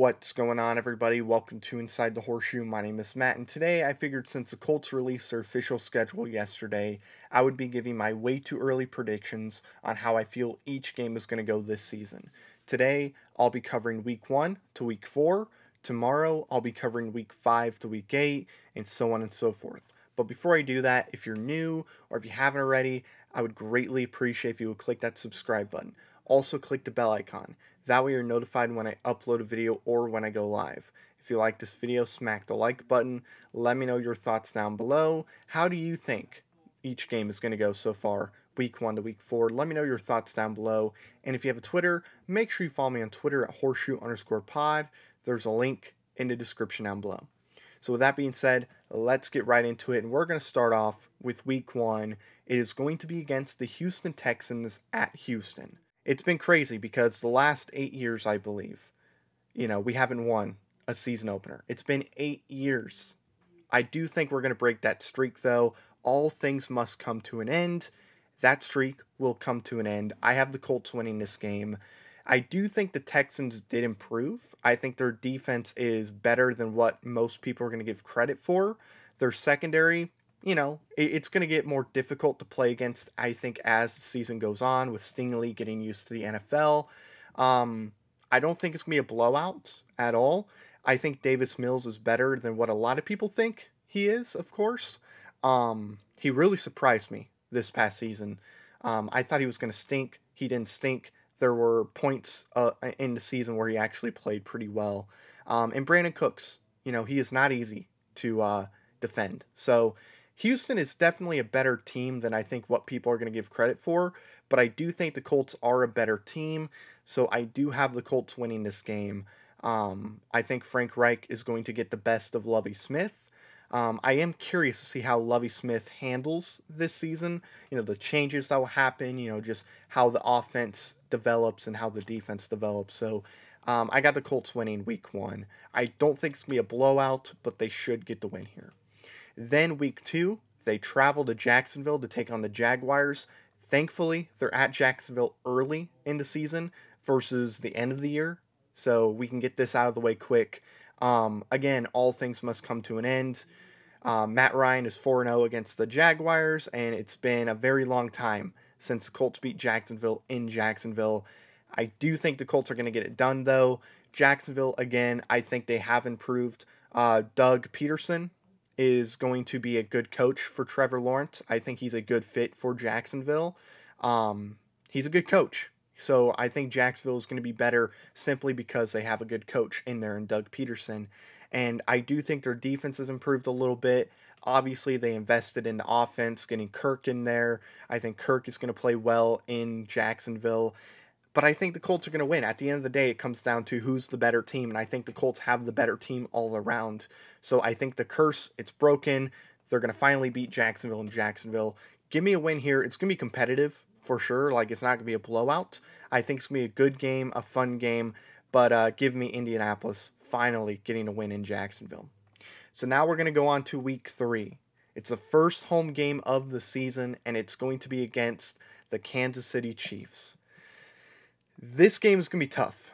What's going on, everybody? Welcome to Inside the Horseshoe. My name is Matt, and today I figured since the Colts released their official schedule yesterday, I would be giving my way too early predictions on how I feel each game is going to go this season. Today, I'll be covering Week 1 to Week 4. Tomorrow, I'll be covering Week 5 to Week 8, and so on and so forth. But before I do that, if you're new or if you haven't already, I would greatly appreciate if you would click that subscribe button. Also, click the bell icon. That way you're notified when I upload a video or when I go live. If you like this video, smack the like button. Let me know your thoughts down below. How do you think each game is going to go so far, Week 1 to Week 4? Let me know your thoughts down below. And if you have a Twitter, make sure you follow me on Twitter at horseshoe_pod. There's a link in the description down below. So with that being said, let's get right into it. And we're going to start off with Week 1. It is going to be against the Houston Texans at Houston. It's been crazy because the last 8 years, I believe, we haven't won a season opener. It's been 8 years. I do think we're going to break that streak, though. All things must come to an end. That streak will come to an end. I have the Colts winning this game. I do think the Texans did improve. I think their defense is better than what most people are going to give credit for. Their secondary, it's going to get more difficult to play against, I think, as the season goes on, with Stingley getting used to the NFL. I don't think it's going to be a blowout at all. I think Davis Mills is better than what a lot of people think he is, of course. He really surprised me this past season. I thought he was going to stink. He didn't stink. There were points in the season where he actually played pretty well. And Brandon Cooks, he is not easy to defend. So Houston is definitely a better team than I think what people are going to give credit for, but I do think the Colts are a better team, so I do have the Colts winning this game. I think Frank Reich is going to get the best of Lovie Smith. I am curious to see how Lovie Smith handles this season, the changes that will happen, just how the offense develops and how the defense develops. So I got the Colts winning Week 1. I don't think it's going to be a blowout, but they should get the win here. Then Week 2, they travel to Jacksonville to take on the Jaguars. Thankfully, they're at Jacksonville early in the season versus the end of the year, so we can get this out of the way quick. Again, all things must come to an end. Matt Ryan is 4-0 against the Jaguars, and it's been a very long time since the Colts beat Jacksonville in Jacksonville. I do think the Colts are going to get it done, though. Jacksonville, again, I think they have improved. Doug Peterson is going to be a good coach for Trevor Lawrence. I think he's a good fit for Jacksonville. He's a good coach. So I think Jacksonville is going to be better simply because they have a good coach in there in Doug Peterson. And I do think their defense has improved a little bit. Obviously, they invested in the offense, getting Kirk in there. I think Kirk is going to play well in Jacksonville. But I think the Colts are going to win. At the end of the day, it comes down to who's the better team, and I think the Colts have the better team all around. So I think the curse, it's broken. They're going to finally beat Jacksonville in Jacksonville. Give me a win here. It's going to be competitive for sure. It's not going to be a blowout. I think it's going to be a good game, a fun game, but give me Indianapolis finally getting a win in Jacksonville. So now we're going to go on to Week 3. It's the first home game of the season, and it's going to be against the Kansas City Chiefs. This game is going to be tough.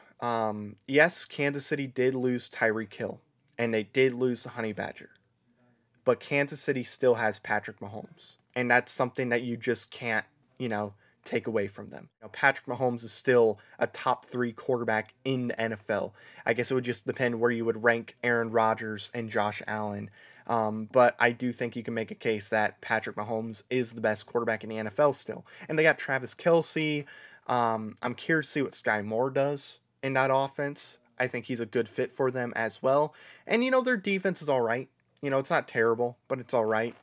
Yes, Kansas City did lose Tyreek Hill, and they did lose the Honey Badger. But Kansas City still has Patrick Mahomes, and that's something that you just can't, take away from them. Patrick Mahomes is still a top 3 quarterback in the NFL. I guess it would just depend where you would rank Aaron Rodgers and Josh Allen. But I do think you can make a case that Patrick Mahomes is the best quarterback in the NFL still. And they got Travis Kelce. I'm curious to see what Sky Moore does in that offense. I think he's a good fit for them as well. And, their defense is all right. It's not terrible, but it's all right.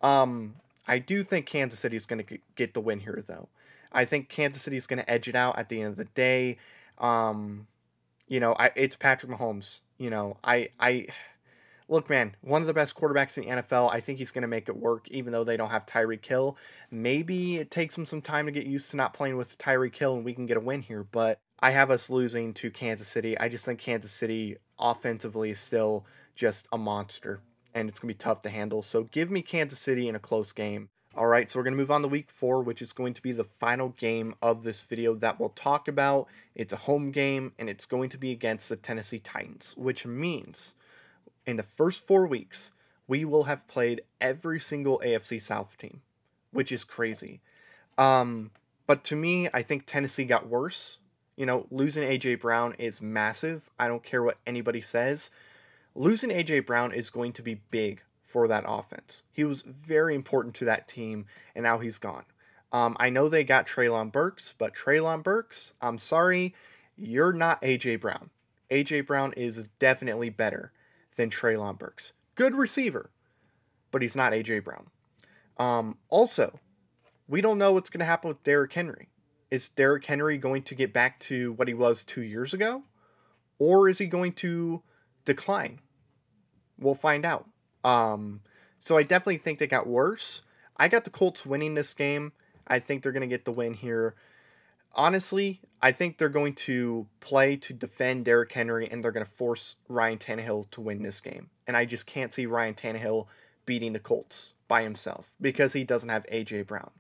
I do think Kansas City is going to get the win here, though. I think Kansas City is going to edge it out at the end of the day. It's Patrick Mahomes. Look, man, one of the best quarterbacks in the NFL. I think he's going to make it work, even though they don't have Tyreek Hill. Maybe it takes him some time to get used to not playing with Tyreek Hill, and we can get a win here. But I have us losing to Kansas City. I just think Kansas City offensively is still just a monster, and it's going to be tough to handle. So give me Kansas City in a close game. All right, so we're going to move on to week 4, which is going to be the final game of this video that we'll talk about. It's a home game, and it's going to be against the Tennessee Titans, which means in the first 4 weeks, we will have played every single AFC South team, which is crazy. But to me, I think Tennessee got worse. You know, losing A.J. Brown is massive. I don't care what anybody says. Losing A.J. Brown is going to be big for that offense. He was very important to that team, and now he's gone. I know they got Treylon Burks, but Treylon Burks, I'm sorry, you're not A.J. Brown. A.J. Brown is definitely better than Treylon Burks. Good receiver, but he's not A.J. Brown. Also, we don't know what's going to happen with Derrick Henry. Is Derrick Henry going to get back to what he was 2 years ago? Or is he going to decline? We'll find out. So I definitely think they got worse. I got the Colts winning this game. I think they're going to get the win here. Honestly, I think they're going to play to defend Derrick Henry, and they're going to force Ryan Tannehill to win this game. And I just can't see Ryan Tannehill beating the Colts by himself because he doesn't have A.J. Brown.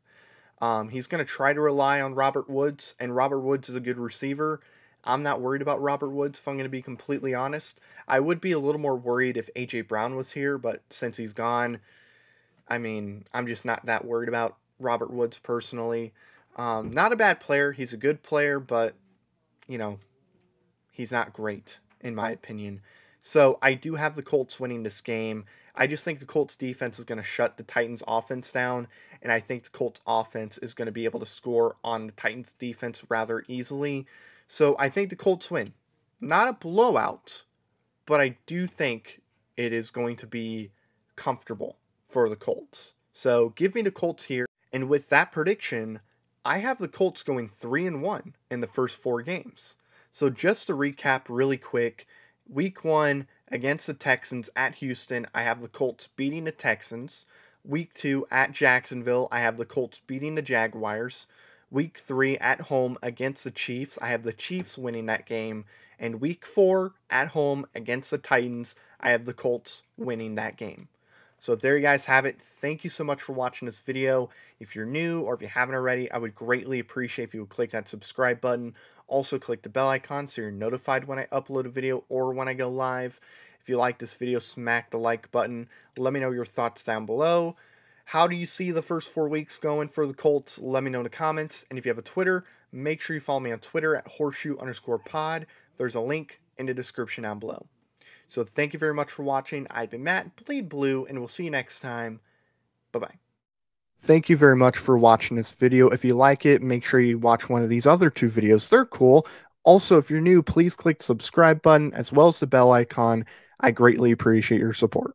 He's going to try to rely on Robert Woods, and Robert Woods is a good receiver. I'm not worried about Robert Woods, if I'm going to be completely honest. I would be a little more worried if A.J. Brown was here, but since he's gone, I mean, I'm just not that worried about Robert Woods personally. Not a bad player. He's a good player, but, you know, he's not great, in my opinion. So I do have the Colts winning this game. I just think the Colts defense is going to shut the Titans offense down, and I think the Colts offense is going to be able to score on the Titans defense rather easily. So I think the Colts win. Not a blowout, but I do think it is going to be comfortable for the Colts. So give me the Colts here. And with that prediction, I have the Colts going 3-1 in the first 4 games. So just to recap really quick, week 1 against the Texans at Houston, I have the Colts beating the Texans. Week 2 at Jacksonville, I have the Colts beating the Jaguars. Week 3 at home against the Chiefs, I have the Chiefs winning that game. And week 4 at home against the Titans, I have the Colts winning that game. So there you guys have it. Thank you so much for watching this video. If you're new or if you haven't already, I would greatly appreciate if you would click that subscribe button. Also click the bell icon so you're notified when I upload a video or when I go live. If you like this video, smack the like button. Let me know your thoughts down below. How do you see the first 4 weeks going for the Colts? Let me know in the comments. And if you have a Twitter, make sure you follow me on Twitter at horseshoe_pod. There's a link in the description down below. So thank you very much for watching. I've been Matt, Bleed Blue, and we'll see you next time. Bye-bye. Thank you very much for watching this video. If you like it, make sure you watch one of these other 2 videos. They're cool. Also, if you're new, please click the subscribe button as well as the bell icon. I greatly appreciate your support.